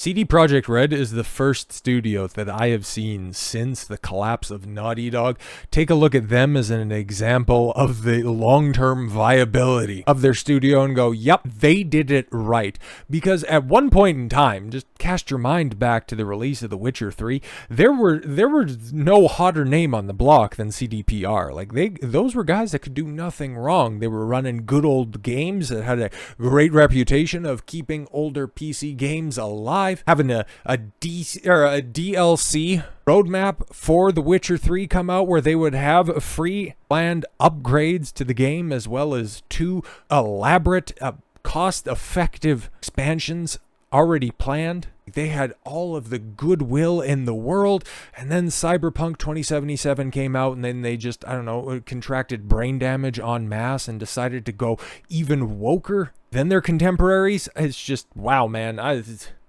CD Projekt RED is the first studio that I have seen since the collapse of Naughty Dog. Take a look at them as an example of the long-term viability of their studio and go, yep, they did it right. Because at one point in time, just cast your mind back to the release of The Witcher 3, there was no hotter name on the block than CDPR. Like those were guys that could do nothing wrong. They were running good old games that had a great reputation of keeping older PC games alive. Having a DLC roadmap for The Witcher 3 come out where they would have free planned upgrades to the game as well as 2 elaborate, cost-effective expansions already planned. They had all of the goodwill in the world, and then Cyberpunk 2077 came out, and then they just, contracted brain damage en masse and decided to go even woker than their contemporaries. It's just, wow, man.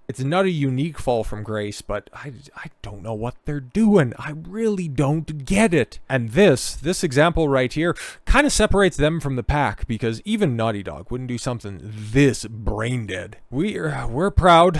It's not a unique fall from grace, but I don't know what they're doing. I really don't get it. And this example right here kind of separates them from the pack, because even Naughty Dog wouldn't do something this brain dead. We're proud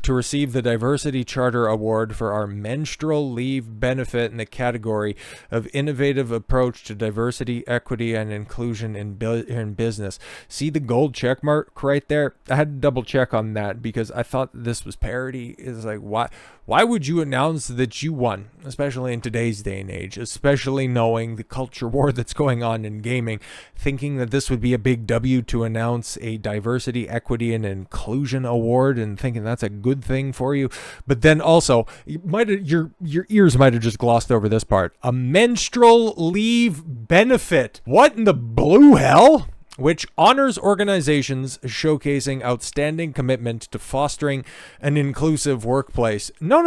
to receive the Diversity Charter Award for our menstrual leave benefit in the category of innovative approach to diversity, equity, and inclusion in business. See the gold check mark right there? I had to double check on that because I thought this was parody. Is like, why would you announce that you won, especially in today's day and age, especially knowing the culture war that's going on in gaming, thinking that this would be a big W to announce a diversity, equity, and inclusion award and thinking that's a good thing for you. But then also, your ears might have just glossed over this part. A menstrual leave benefit. What in the blue hell? Which honors organizations showcasing outstanding commitment to fostering an inclusive workplace. No.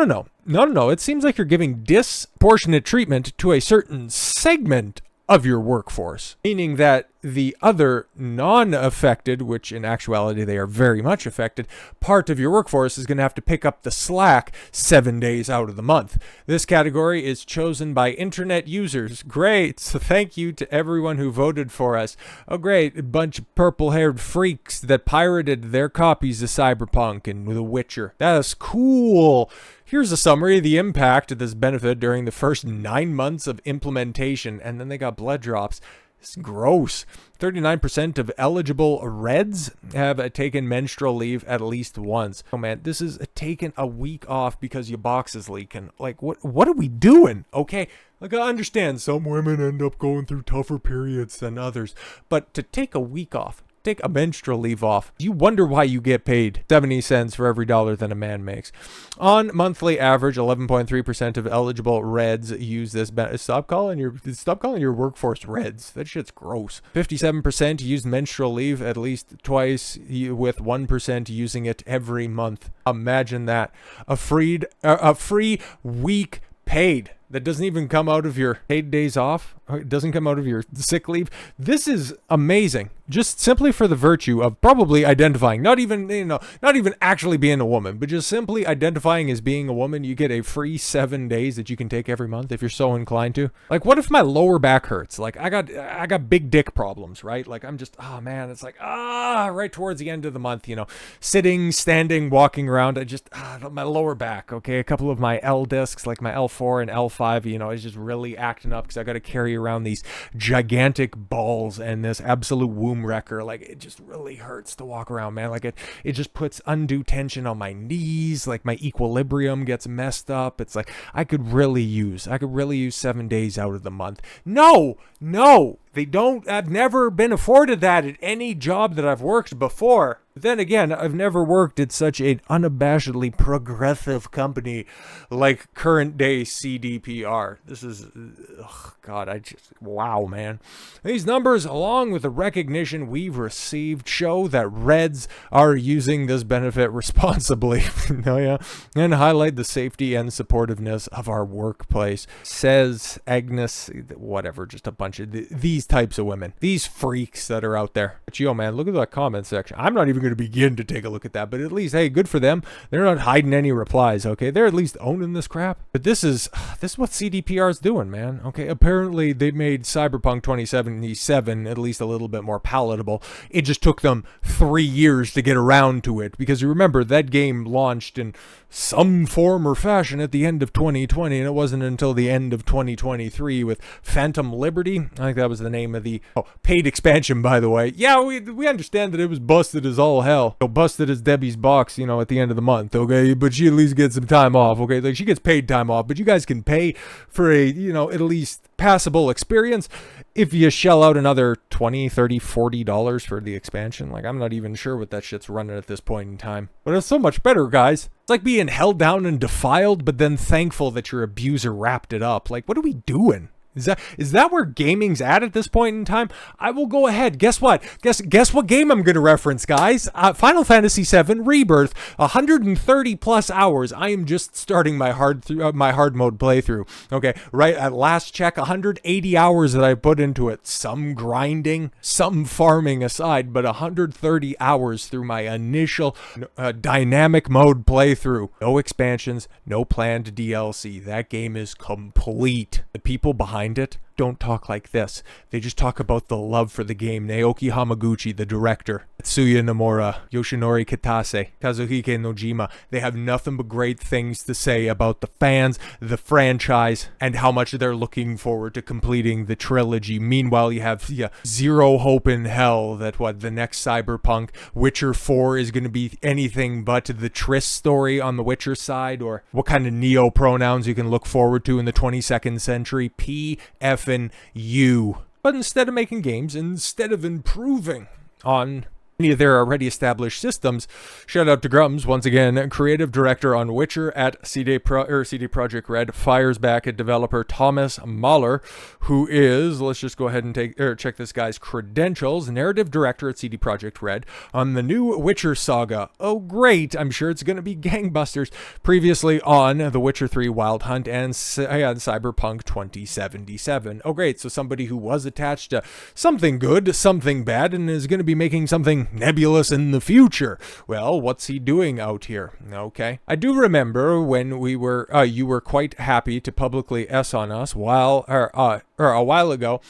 It seems like you're giving disproportionate treatment to a certain segment of your workforce, meaning that the other non-affected, which in actuality they are very much affected, part of your workforce is going to have to pick up the slack 7 days out of the month. This category is chosen by internet users. Great. So thank you to everyone who voted for us. Oh, great. A bunch of purple-haired freaks that pirated their copies of Cyberpunk and The Witcher. That's cool. Here's a summary of the impact of this benefit during the first 9 months of implementation, and then they got blood drops. It's gross. 39% of eligible Reds have taken menstrual leave at least once. Oh man, this is taking a week off because your box is leaking. Like, what are we doing? Okay, like, I understand some women end up going through tougher periods than others, but to take a week off, take a menstrual leave off, you wonder why you get paid 70 cents for every dollar that a man makes. On monthly average, 11.3% of eligible Reds use this. Stop calling your workforce Reds. That shit's gross. 57% use menstrual leave at least twice, with 1% using it every month. Imagine that. A free week paid. That doesn't even come out of your paid days off. It doesn't come out of your sick leave. This is amazing. Just simply for the virtue of probably identifying, not even actually being a woman, but just simply identifying as being a woman, you get a free 7 days that you can take every month if you're so inclined to. Like, what if my lower back hurts? Like, I got big dick problems, right? Like, I'm just, oh man, it's like, right towards the end of the month, sitting, standing, walking around, my lower back, okay? A couple of my L discs, like my L4 and L5, is just really acting up because I got to carry around these gigantic balls and this absolute womb wrecker. Like, it just really hurts to walk around, man. Like, it just puts undue tension on my knees. Like, my equilibrium gets messed up. It's like, I could really use 7 days out of the month. No, they don't. I've never been afforded that at any job that I've worked before. But then again, I've never worked at such an unabashedly progressive company like current day CDPR. This is, wow, man. These numbers, along with the recognition we've received, show that Reds are using this benefit responsibly. And highlight the safety and supportiveness of our workplace. Says Agnes, whatever, just a bunch of these these types of women, these freaks that are out there. But yo, man, look at that comment section. I'm not even going to begin to take a look at that, but at least, hey, good for them. They're not hiding any replies, okay? They're at least owning this crap. But this is what CDPR is doing, man, okay? Apparently, they made Cyberpunk 2077 at least a little bit more palatable. It just took them 3 years to get around to it, because you remember, that game launched in some form or fashion at the end of 2020, and it wasn't until the end of 2023 with Phantom Liberty. I think that was the name of the paid expansion, by the way. Yeah, we understand that it was busted as all hell. Busted as Debbie's box, at the end of the month, okay? But she at least gets some time off, okay? Like, she gets paid time off, but you guys can pay for a, at least passable experience if you shell out another $20, $30, $40 for the expansion. Like, I'm not even sure what that shit's running at this point in time. But it's so much better, guys. It's like being held down and defiled, but then thankful that your abuser wrapped it up. Like, what are we doing? Is that where gaming's at this point in time? I will go ahead. Guess what? Guess what game I'm going to reference, guys? Final Fantasy VII Rebirth, 130 plus hours. I am just starting my hard mode playthrough. Okay, right at last check, 180 hours that I put into it. Some grinding, some farming aside, but 130 hours through my initial dynamic mode playthrough. No expansions, no planned DLC. That game is complete. The people behind it don't talk like this. They just talk about the love for the game. Naoki Hamaguchi, the director, Tetsuya Nomura, Yoshinori Kitase, Kazuhike Nojima. They have nothing but great things to say about the fans, the franchise, and how much they're looking forward to completing the trilogy. Meanwhile, you have zero hope in hell that the next Cyberpunk, Witcher 4 is going to be anything but the Triss story on the Witcher side, or what kind of neo pronouns you can look forward to in the 22nd century. PFU. But instead of making games, instead of improving on any of their already established systems, shout out to Grums, once again, creative director on Witcher at CD Projekt RED, fires back at developer Thomas Mahler, who is, let's just go ahead and check this guy's credentials, narrative director at CD Projekt RED on the new Witcher saga. Oh, great, I'm sure it's going to be gangbusters. Previously on The Witcher 3 Wild Hunt and Cyberpunk 2077. Oh, great, so somebody who was attached to something good, something bad, and is going to be making something nebulous in the future. Well, what's he doing out here? Okay. I do remember when you were quite happy to publicly S on us a while ago.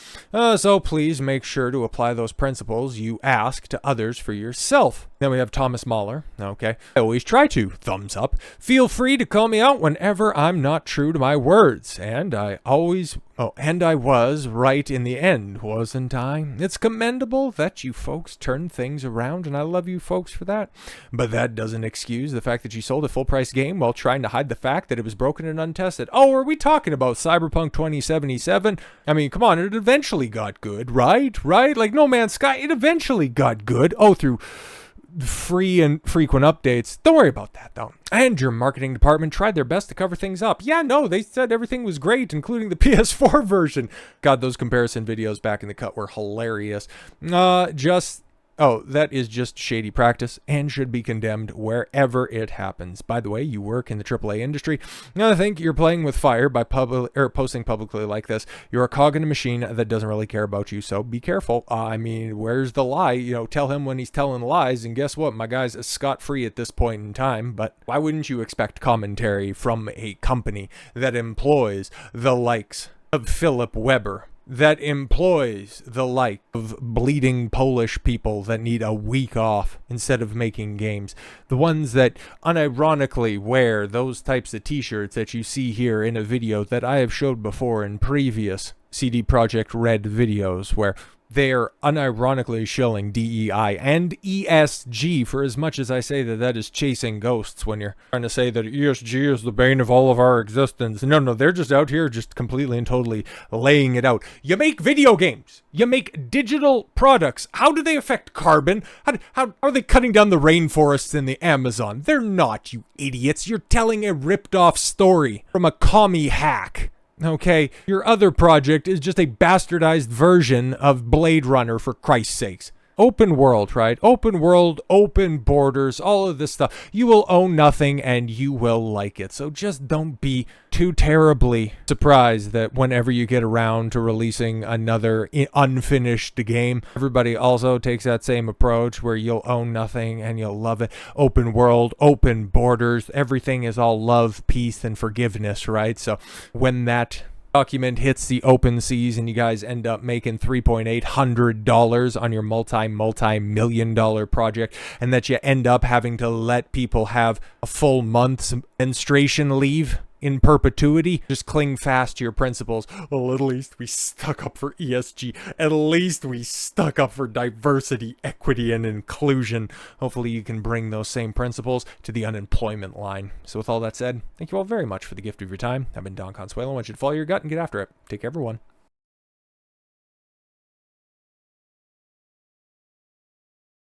So please make sure to apply those principles you ask to others for yourself. Then we have Thomas Mahler. Okay. I always try to. Thumbs up. Feel free to call me out whenever I'm not true to my words. And I was right in the end, wasn't I? It's commendable that you folks turn things around, and I love you folks for that. But that doesn't excuse the fact that you sold a full-price game while trying to hide the fact that it was broken and untested. Oh, are we talking about Cyberpunk 2077? I mean, come on, it eventually got good, right? Like No Man's Sky, it eventually got good. Oh, through free and frequent updates. Don't worry about that, though. And your marketing department tried their best to cover things up. Yeah, no, they said everything was great, including the PS4 version. God, those comparison videos back in the cut were hilarious. That is just shady practice and should be condemned wherever it happens. By the way, you work in the AAA industry. I think you're playing with fire by posting publicly like this. You're a cog in a machine that doesn't really care about you, so be careful. I mean, where's the lie? Tell him when he's telling lies, and guess what? My guy's scot-free at this point in time, but why wouldn't you expect commentary from a company that employs the likes of Philip Weber, that employs the like of bleeding Polish people that need a week off instead of making games? The ones that unironically wear those types of t-shirts that you see here in a video that I have showed before in previous CD Projekt RED videos, where they're unironically shilling DEI and ESG, for as much as I say that is chasing ghosts when you're trying to say that ESG is the bane of all of our existence. No, they're just out here just completely and totally laying it out. You make video games. You make digital products. How do they affect carbon? How are they cutting down the rainforests in the Amazon? They're not, you idiots. You're telling a ripped-off story from a commie hack. Okay, your other project is just a bastardized version of Blade Runner, for Christ's sakes. open world, right? Open world, open borders, all of this stuff. You will own nothing and you will like it. So just don't be too terribly surprised that whenever you get around to releasing another unfinished game, everybody also takes that same approach where you'll own nothing and you'll love it. Open world, open borders, everything is all love, peace, and forgiveness, right? So when that document hits the open seas and you guys end up making $3,800 on your multi-million dollar project, and that you end up having to let people have a full month's menstruation leave in perpetuity, just cling fast to your principles. Well, at least we stuck up for ESG. At least we stuck up for diversity, equity, and inclusion. Hopefully you can bring those same principles to the unemployment line. So with all that said, thank you all very much for the gift of your time. I've been Don Consuelo. I want you to follow your gut and get after it. Take care, everyone.